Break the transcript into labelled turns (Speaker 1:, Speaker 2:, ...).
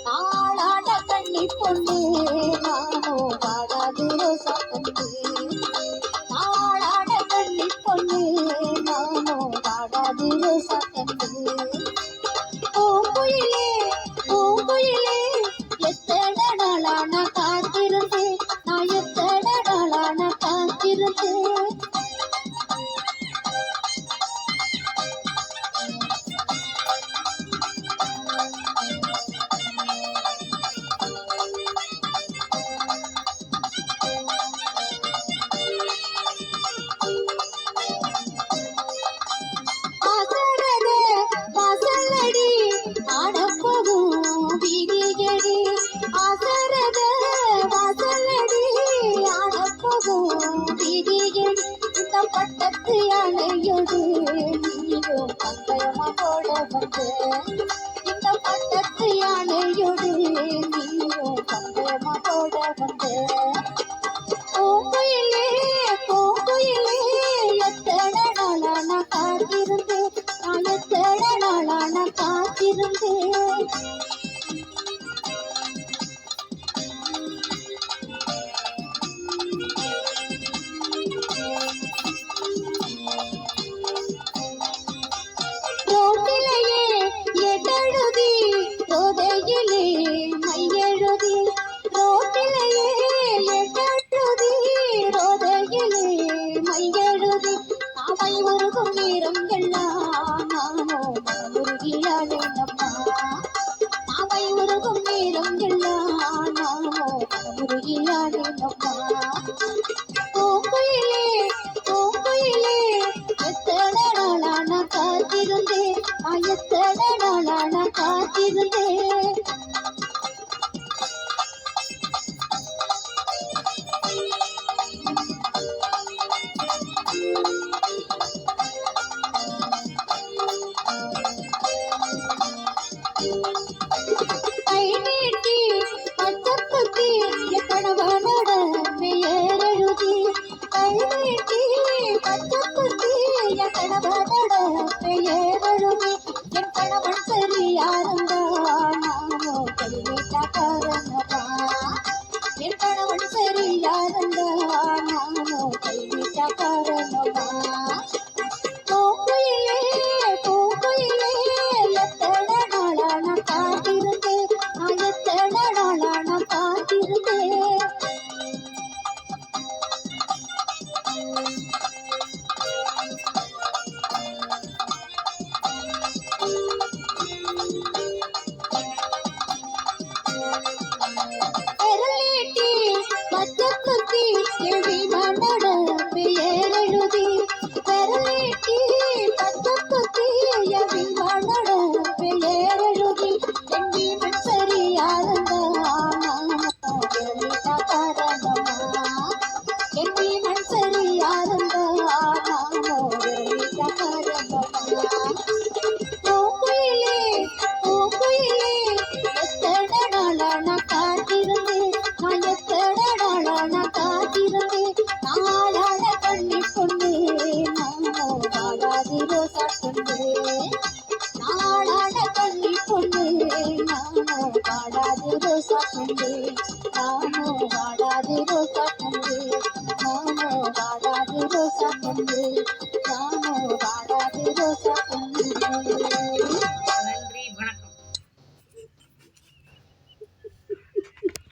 Speaker 1: நாளாட கண்ணி பொண்ணு நானோ வாடாது ரோசா கண்ணு நாளாட கண்ணி பொண்ணு நானோ வாடாது ரோசா கண்ணு பூங்குயிலே பூங்குயிலே எத்தனை நாளா நான் காத்திருந்தேன் நான் எத்தனை நாளா நான் காத்திருந்தேன் பட்டத்து அலையோடு நீயும் பந்தயமா போட வந்து இந்த பட்டத்து அலையோடு நீயும் பந்தயமா போட வந்து பூங்குயிலே பூங்குயிலே எத்தனை நாளா நான் காத்திருந்தேன் நான் எத்தனை நாளா நான் காத்திருந்தேன் நேரம் எல்லாம் நானோ முருகியானேனம்மா நாவை உருகும் நேரம் எல்லாம் நானோ முருகியானேனம்மா பூங்குயிலே பூங்குயிலே எத்தனை நாளா நான் காத்திருந்தேன் நான் எத்தனை நாளா நான் காத்திருந்தேன் கை நீட்டி பச்சப்புத்தி கணவனோட பெயரெழுதி கை நீட்டி பச்சப்புத்தி கணவனோட பெயரெழுதி என் கணவன் சரியாருந்தா நானோ கைவிட்டக்காரனவா என் கணவன் சரியாருந்தா நானோ கைவிட்டக்காரனவா பூங்குயிலே பூங்குயிலே எத்தனை நாளா நான் காத்திருந்தேன் நான் எத்தனை நாளா நான் காத்திருந்தேன் பெரலீட்டி பச்சக்குத்தி எழுதி மன்னோட பெயரெழுதி பெரலீட்டி பச்சக்குத்தி எழுதி மன்னோட பெயரெழுதி என் வீமன் சரியாருந்தா நானோ காரணமா என் வீமன் சரியாருந்தா நானோ காரணமா பூங்குயிலே பூங்குயிலே எத்தனை நாளா நான் காத்திருந்தேன் நான் எத்தனை நாளா நான் காத்திருந்தேன் நாளாட கண்ணி பொண்ணு நானோ வாடாது ரோசா பொண்ணு நாளாட கண்ணி பொண்ணு நானோ வாடாது ரோசா பொண்ணு